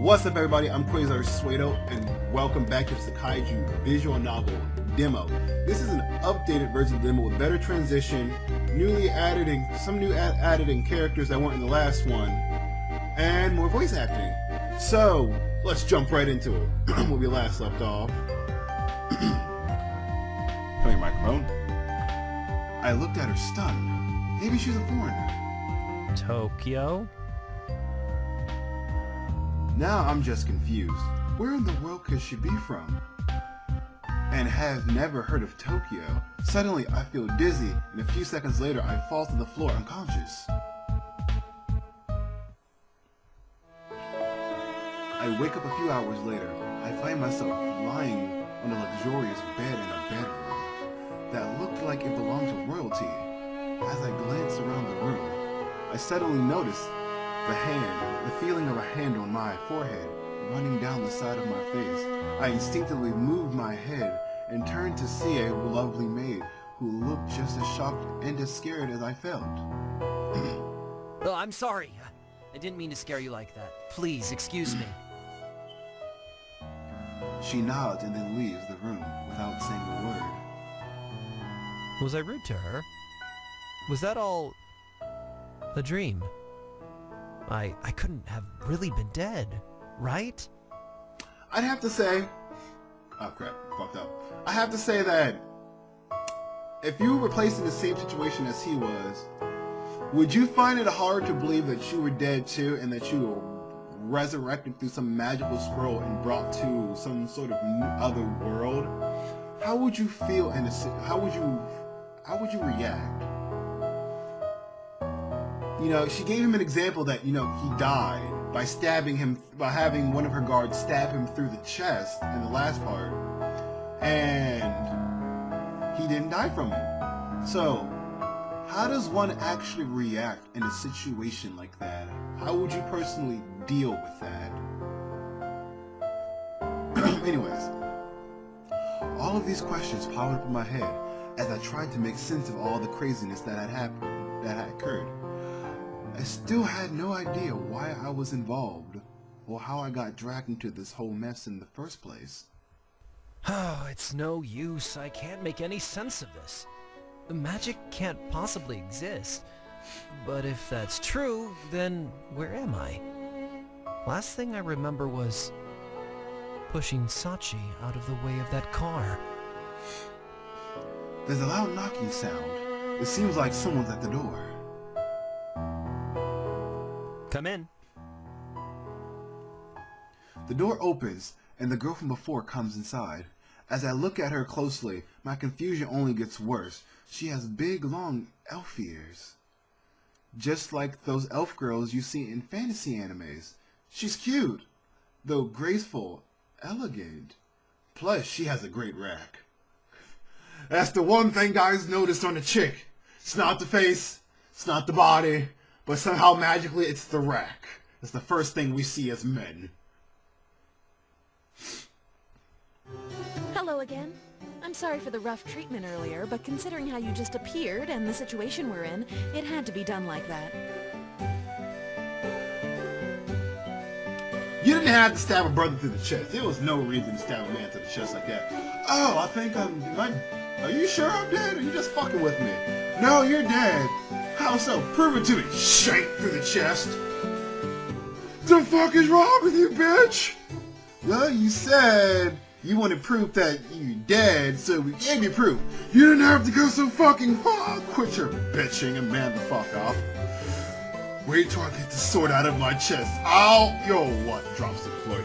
What's up, everybody? I'm Quasar Sudo, and welcome back to Sekaiju visual novel demo. This is an updated version of the demo with better transition, some new added in characters that weren't in the last one, and more voice acting. So let's jump right into it. Where we last left off. Come here, microphone. I looked at her stunned. Maybe she's a foreigner. Tokyo? Now I'm just confused. Where in the world could she be from? And have never heard of Tokyo. Suddenly I feel dizzy, and a few seconds later I fall to the floor unconscious. I wake up a few hours later. I find myself lying on a luxurious bed in a bedroom that looked like it belonged to royalty. As I glance around the room, I suddenly notice the feeling of a hand on my forehead running down the side of my face. I instinctively moved my head and turned to see a lovely maid who looked just as shocked and as scared as I felt. Oh, I'm sorry. I didn't mean to scare you like that. Please, excuse me. She nods and then leaves the room without saying a word. Was I rude to her? Was that all a dream? I couldn't have really been dead, right? I'd have to say... Oh crap, fucked up. I have to say that if you were placed in the same situation as he was, would you find it hard to believe that you were dead too and that you were resurrected through some magical scroll and brought to some sort of other world? How would you feel in how would you react? You know, she gave him an example that, you know, he died by stabbing him, by having one of her guards stab him through the chest in the last part, and he didn't die from it. So, how does one actually react in a situation like that? How would you personally deal with that? Anyways, all of these questions popped up in my head as I tried to make sense of all the craziness that had occurred. I still had no idea why I was involved, or how I got dragged into this whole mess in the first place. Oh, it's no use. I can't make any sense of this. The magic can't possibly exist. But if that's true, then where am I? Last thing I remember was pushing Sachi out of the way of that car. There's a loud knocking sound. It seems like someone's at the door. Come in. The door opens, and the girl from before comes inside. As I look at her closely, my confusion only gets worse. She has big, long elf ears. Just like those elf girls you see in fantasy animes. She's cute, though graceful, elegant. Plus, she has a great rack. That's the one thing guys noticed on the chick. It's not the face, it's not the body, but somehow magically it's the rack. It's the first thing we see as men. Hello again. I'm sorry for the rough treatment earlier, but considering how you just appeared and the situation we're in, it had to be done like that. You didn't have to stab a brother through the chest. There was no reason to stab a man through the chest like that. Oh, I think are you sure I'm dead? Or are you just fucking with me? No, you're dead. How so? Prove it to me. Shank through the chest. The fuck is wrong with you, bitch? Well, you said you wanted proof that you're dead, so we gave you proof. You didn't have to go so fucking far. Quit your bitching and man the fuck up. Wait till I get the sword out of my chest. Ow! Yo, what? Drops to the floor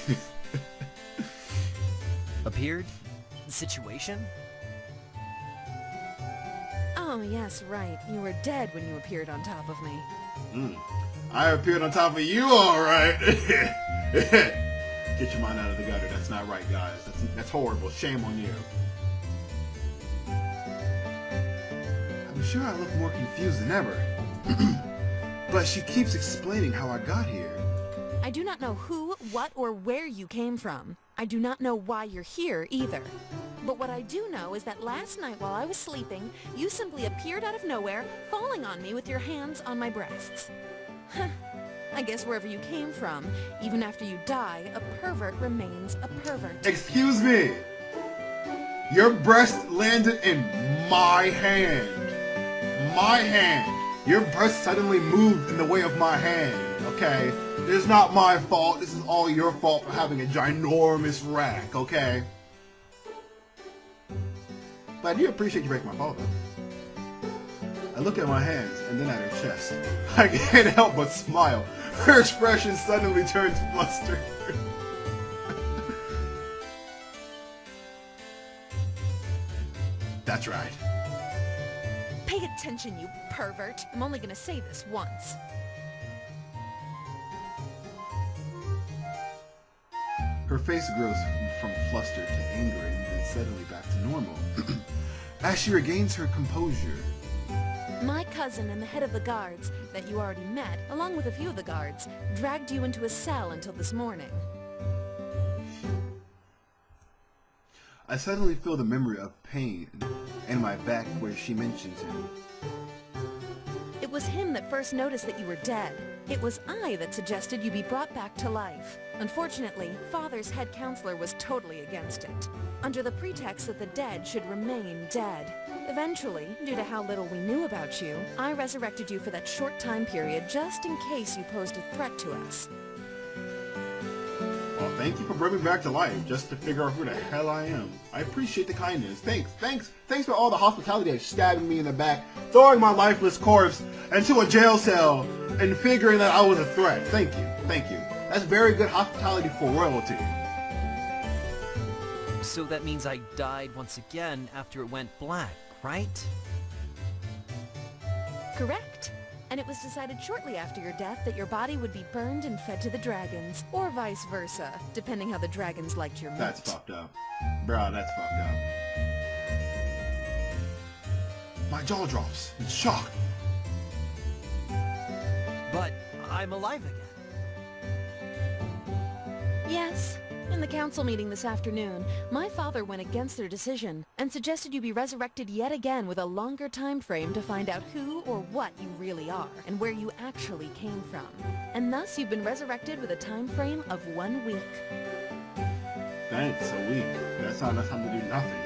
dead. Appeared? The situation? Oh, yes, right. You were dead when you appeared on top of me. I appeared on top of you, alright. Get your mind out of the gutter. That's not right, guys. That's horrible. Shame on you. I'm sure I look more confused than ever. But she keeps explaining how I got here. I do not know who, what, or where you came from. I do not know why you're here, either. But what I do know is that last night while I was sleeping, you simply appeared out of nowhere, falling on me with your hands on my breasts. I guess wherever you came from, even after you die, a pervert remains a pervert. Excuse me. Your breast landed in my hand. My hand. Your breast suddenly moved in the way of my hand, okay? It's not my fault. This is all your fault for having a ginormous rack, okay? But I do appreciate you breaking my fall, though. I look at my hands and then at her chest. I can't help but smile. Her expression suddenly turns flustered. That's right. Pay attention, you pervert. I'm only gonna say this once. Her face grows from fluster to anger and then suddenly back to normal. As she regains her composure. My cousin and the head of the guards, that you already met, along with a few of the guards, dragged you into a cell until this morning. I suddenly feel the memory of pain in my back where she mentions him. It was him that first noticed that you were dead. It was I that suggested you be brought back to life. Unfortunately, Father's head counselor was totally against it, under the pretext that the dead should remain dead. Eventually, due to how little we knew about you, I resurrected you for that short time period just in case you posed a threat to us. Well, thank you for bringing me back to life, just to figure out who the hell I am. I appreciate the kindness. Thanks for all the hospitality of stabbing me in the back, throwing my lifeless corpse into a jail cell, and figuring that I was a threat. Thank you. That's very good hospitality for royalty. So that means I died once again after it went black, right? Correct. And it was decided shortly after your death that your body would be burned and fed to the dragons, or vice versa, depending how the dragons liked your meat. That's fucked up. Bro, that's fucked up. My jaw drops in shock. But I'm alive again. Yes. In the council meeting this afternoon, my father went against their decision and suggested you be resurrected yet again with a longer time frame to find out who or what you really are and where you actually came from. And thus you've been resurrected with a time frame of 1 week. Thanks, a week. That's not enough time to do nothing.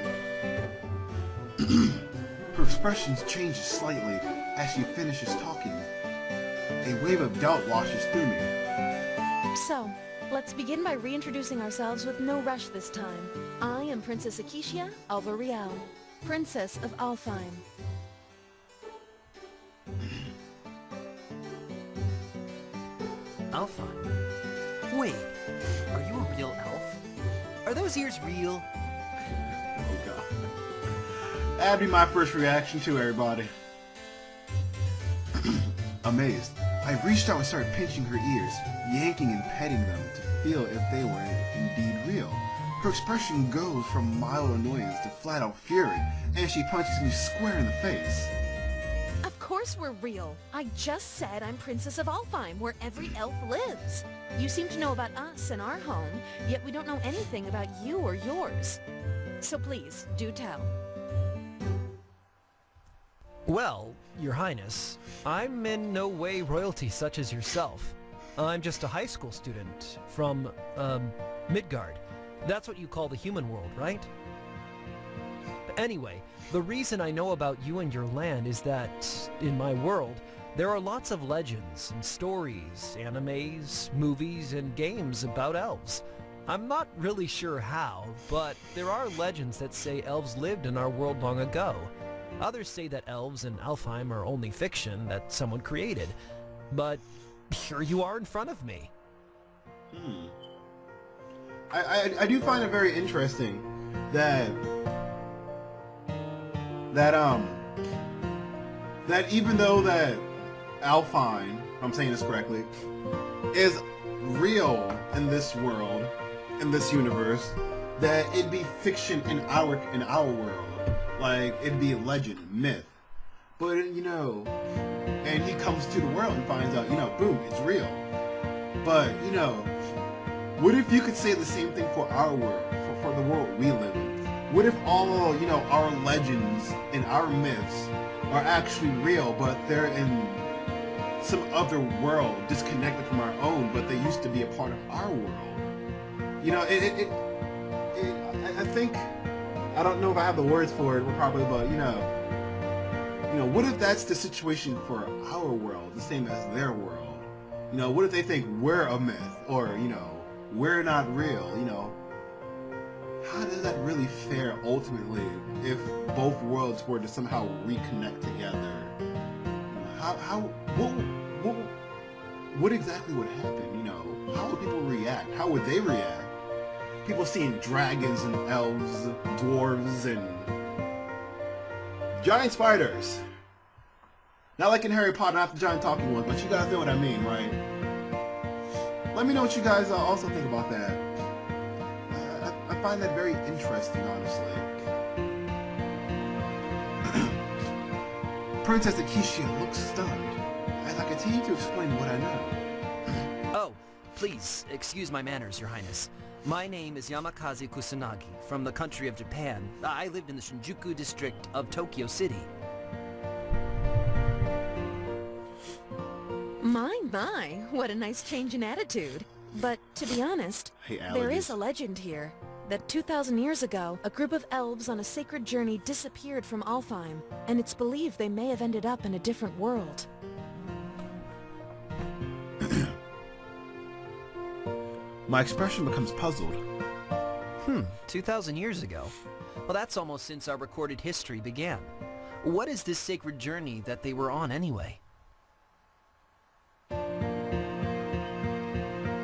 Her expressions change slightly as she finishes talking. A wave of doubt washes through me. So, let's begin by reintroducing ourselves with no rush this time. I am Princess Acacia Alvariel, Princess of Alfheim. Alfheim? Wait, are you a real elf? Are those ears real? Oh god. That'd be my first reaction to everybody. Amazed, I reached out and started pinching her ears, yanking and petting them to feel if they were indeed real. Her expression goes from mild annoyance to flat-out fury, and she punches me square in the face. Of course we're real. I just said I'm Princess of Alfheim, where every elf lives. You seem to know about us and our home, yet we don't know anything about you or yours. So please, do tell. Well, Your Highness, I'm in no way royalty such as yourself. I'm just a high school student from, Midgard. That's what you call the human world, right? Anyway, the reason I know about you and your land is that, in my world, there are lots of legends and stories, animes, movies, and games about elves. I'm not really sure how, but there are legends that say elves lived in our world long ago. Others say that elves and Alfheim are only fiction that someone created. But here you are in front of me. I do find it very interesting that even though that Alfheim, if I'm saying this correctly, is real in this world, in this universe, that it'd be fiction in our world. Like, it'd be legend, myth. But, and he comes to the world and finds out, boom, it's real. But, what if you could say the same thing for our world, for the world we live in? What if all, our legends and our myths are actually real, but they're in some other world disconnected from our own, but they used to be a part of our world. You know, I think, I don't know if I have the words for it probably, but you know, what if that's the situation for our world, the same as their world? You know, what if they think we're a myth, or, you know, we're not real, you know? How does that really fare ultimately if both worlds were to somehow reconnect together? What exactly would happen, you know? How would people react? How would they react? People seeing dragons and elves, dwarves, and giant spiders. Not like in Harry Potter, not the giant talking ones, but you guys know what I mean, right? Let me know what you guys also think about that. I find that very interesting, honestly. Princess Akishia looks stunned, as I continue to explain what I know. Oh, please, excuse my manners, Your Highness. My name is Yamakaze Kusanagi, from the country of Japan. I lived in the Shinjuku district of Tokyo City. My, what a nice change in attitude. But to be honest, there is a legend here that 2,000 years ago, a group of elves on a sacred journey disappeared from Alfheim, and it's believed they may have ended up in a different world. My expression becomes puzzled. 2,000 years ago? Well, that's almost since our recorded history began. What is this sacred journey that they were on anyway?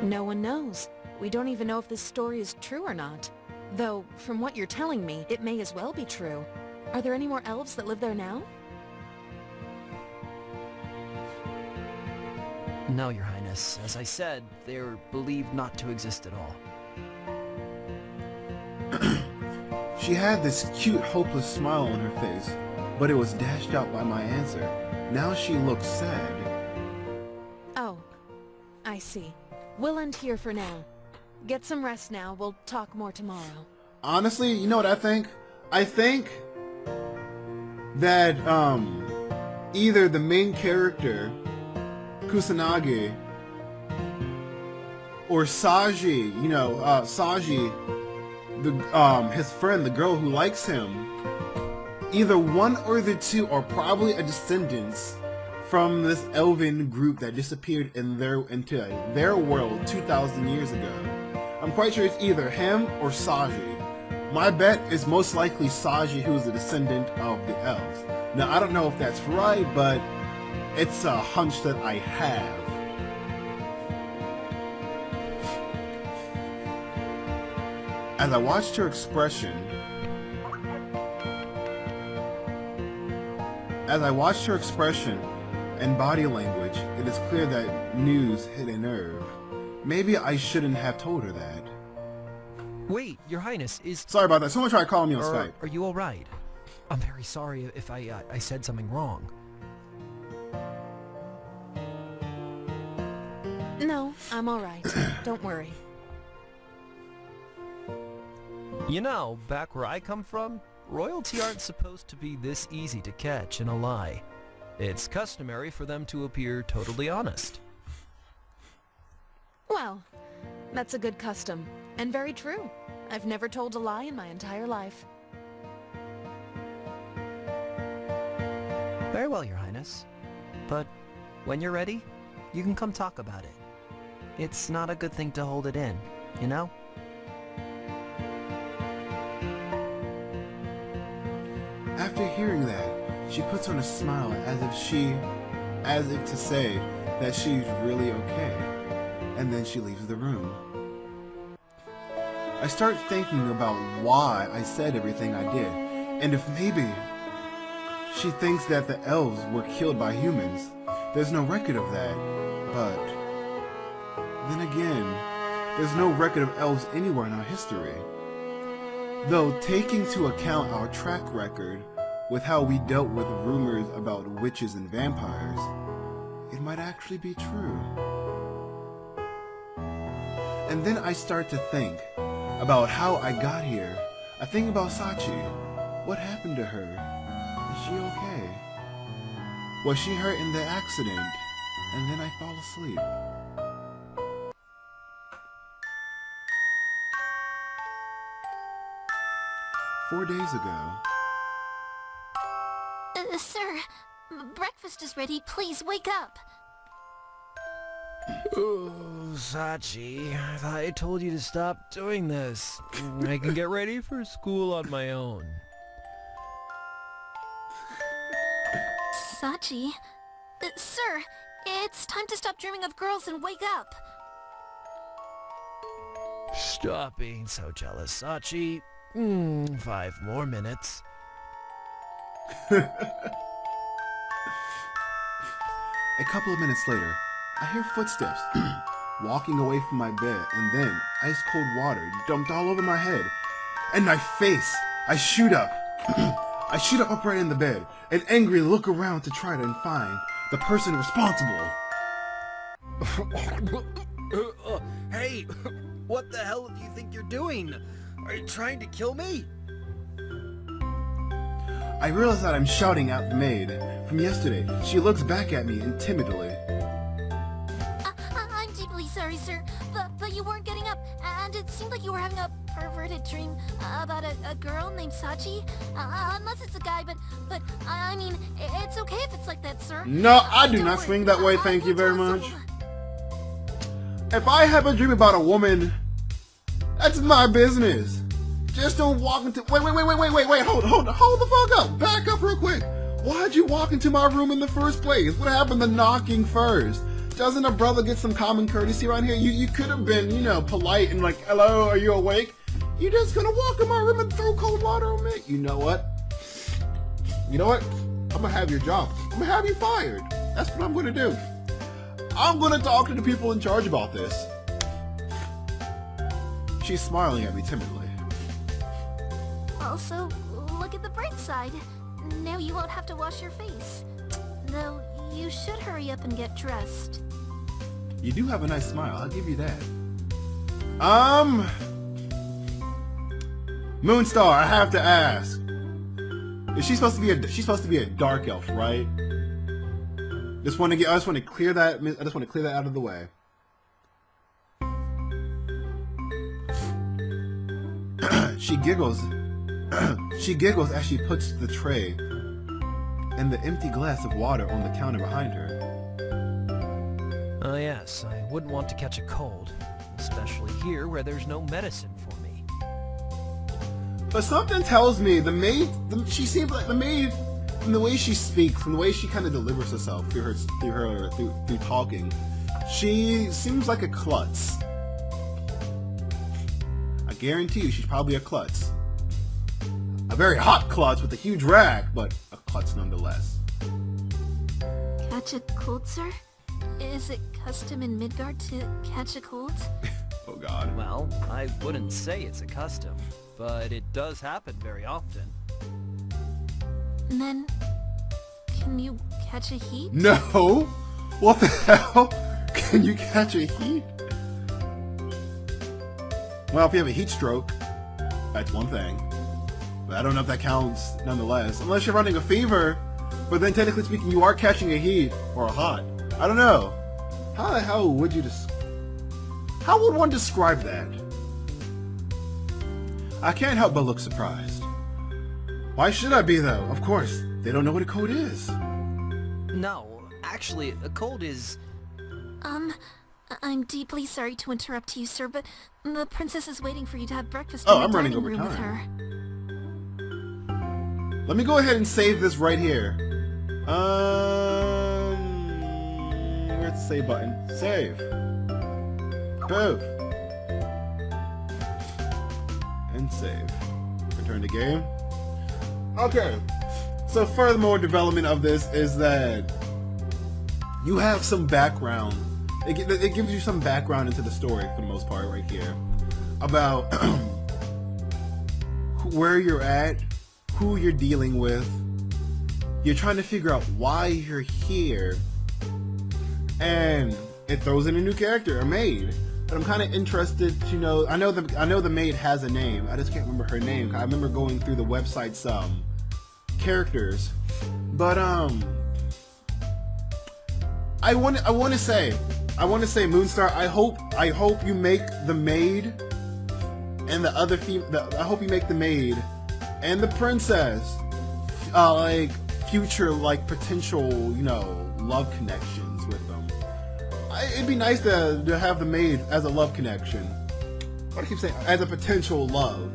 No one knows. We don't even know if this story is true or not. Though, from what you're telling me, it may as well be true. Are there any more elves that live there now? No, Your Highness. As I said, they're believed not to exist at all. She had this cute, hopeless smile on her face, but it was dashed out by my answer. Now she looks sad. Oh, I see. We'll end here for now. Get some rest now. We'll talk more tomorrow. Honestly, you know what I think? I think that either the main character, Kusanagi, or Saji, you know, Saji, his friend, the girl who likes him, either one or the two are probably a descendants from this elven group that disappeared into their world 2,000 years ago. I'm quite sure it's either him or Saji. My bet is most likely Saji, who is a descendant of the elves. Now, I don't know if that's right, but it's a hunch that I have. As I watched her expression, and body language, it is clear that news hit a nerve. Maybe I shouldn't have told her that. Wait, Your Highness, is... Sorry about that. Someone tried calling me on Skype. Are you alright? I'm very sorry if I said something wrong. No, I'm alright. Don't worry. You know, back where I come from, royalty aren't supposed to be this easy to catch in a lie. It's customary for them to appear totally honest. Well, that's a good custom, and very true. I've never told a lie in my entire life. Very well, Your Highness. But when you're ready, you can come talk about it. It's not a good thing to hold it in, you know? After hearing that, she puts on a smile as if to say that she's really okay, and then she leaves the room. I start thinking about why I said everything I did, and if maybe she thinks that the elves were killed by humans. There's no record of that, but then again, there's no record of elves anywhere in our history. Though taking into account our track record with how we dealt with rumors about witches and vampires, it might actually be true. And then I start to think about how I got here. I think about Sachi. What happened to her? Is she okay? Was she hurt in the accident? and then I fall asleep. Four days ago. Sir, breakfast is ready. Please wake up. Oh, Sachi, I told you to stop doing this. I can get ready for school on my own. Sachi? Sir, it's time to stop dreaming of girls and wake up. Stop being so jealous, Sachi. 5 more minutes. A couple of minutes later, I hear footsteps walking away from my bed, and then ice cold water dumped all over my head. And my face, I shoot up. I shoot up upright in the bed, and angrily look around to try to find the person responsible. Hey, what the hell do you think you're doing? Are you trying to kill me? I realize that I'm shouting at the maid from yesterday. She looks back at me timidly. I'm deeply sorry, sir, but you weren't getting up, and it seemed like you were having a perverted dream about a girl named Sachi. Unless it's a guy, but I mean, it's okay if it's like that, sir. No, I do Don't not worry. swing that way, I'll thank you go very tell much. someone. If I have a dream about a woman, that's my business. Just don't walk into. Wait, hold the fuck up. Back up real quick. Why'd you walk into my room in the first place? What happened to knocking first? Doesn't a brother get some common courtesy around here? You could have been, polite and like, hello, are you awake? You just gonna walk in my room and throw cold water on me? You know what? I'm gonna have your job. I'm gonna have you fired. That's what I'm gonna do. I'm gonna talk to the people in charge about this. She's smiling at me timidly. Also, look at the bright side. Now you won't have to wash your face. Though, you should hurry up and get dressed. You do have a nice smile, I'll give you that. Moonstar, I have to ask. Is she supposed to be a dark elf, right? I just want to clear that out of the way. She giggles. She giggles as she puts the tray and the empty glass of water on the counter behind her. Oh yes, I wouldn't want to catch a cold, especially here where there's no medicine for me. But something tells me she seems like the maid, from the way she speaks, from the way she kind of delivers herself through talking, she seems like a klutz. I guarantee you she's probably a klutz. A very hot klutz with a huge rack, but a klutz nonetheless. Catch a cold, sir? Is it custom in Midgard to catch a cold? Oh god. Well, I wouldn't say it's a custom, but it does happen very often. And then, can you catch a heat? No! What the hell? Can you catch a heat? Well, if you have a heat stroke, that's one thing. But I don't know if that counts nonetheless. Unless you're running a fever, but then technically speaking you are catching a heat or a hot. I don't know. How the hell would you how would one describe that? I can't help but look surprised. Why should I be though? Of course, they don't know what a code is. No, actually, a cold is... I'm deeply sorry to interrupt you, sir, but the princess is waiting for you to have breakfast Oh, in I'm the running dining over room with time. her. Let me go ahead and save this right here. Where's the save button? Save. Boom. And save. Return to game. Okay. So furthermore development of this is that you have some background. It gives you some background into the story for the most part right here. About where you're at, who you're dealing with. You're trying to figure out why you're here. And it throws in a new character, a maid. But I'm kind of interested to know. I know the maid has a name. I just can't remember her name. I remember going through the website's characters. But I want to say, Moonstar, I hope you make the maid and the other I hope you make the maid and the princess like future like potential, you know, love connections with them. It'd be nice to have the maid as a love connection. What I keep saying, as a potential love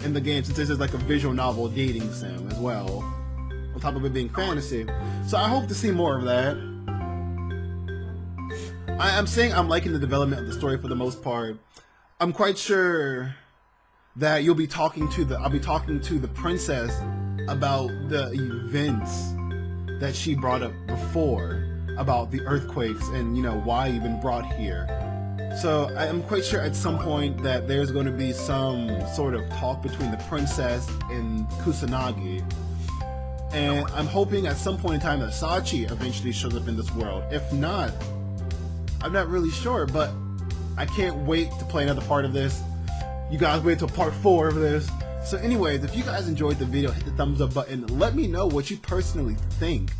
in the game, since this is like a visual novel dating sim as well, on top of it being fantasy. So I hope to see more of that. I'm saying I'm liking the development of the story for the most part. I'm quite sure that I'll be talking to the princess about the events that she brought up before, about the earthquakes and, you know, why you've been brought here. So I'm quite sure at some point that there's going to be some sort of talk between the princess and Kusanagi. And I'm hoping at some point in time that Sachi eventually shows up in this world. If not, I'm not really sure, but I can't wait to play another part of this. You guys wait till part 4 of this. So anyways, if you guys enjoyed the video, hit the thumbs up button. Let me know what you personally think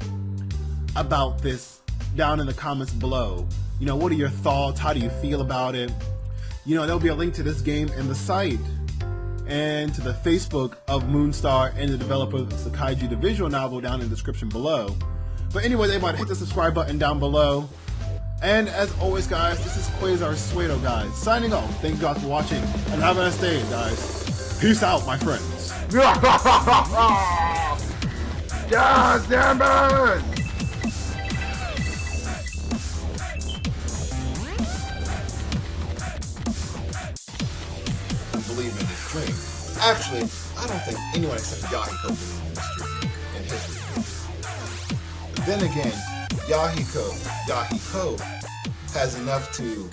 about this down in the comments below. You know, what are your thoughts? How do you feel about it? You know, there'll be a link to this game and the site and to the Facebook of Moonstar and the developer of Sekaiju, the visual novel, down in the description below. But anyways, everybody, hit the subscribe button down below. And as always, guys, this is Quasar Sudo, guys, signing off. Thank you guys for watching, and have a nice day, guys. Peace out, my friends. God damn it! Believe in this dream. Actually, I don't think anyone except Yahiko believes in this dream in history. Then again, Yahiko has enough to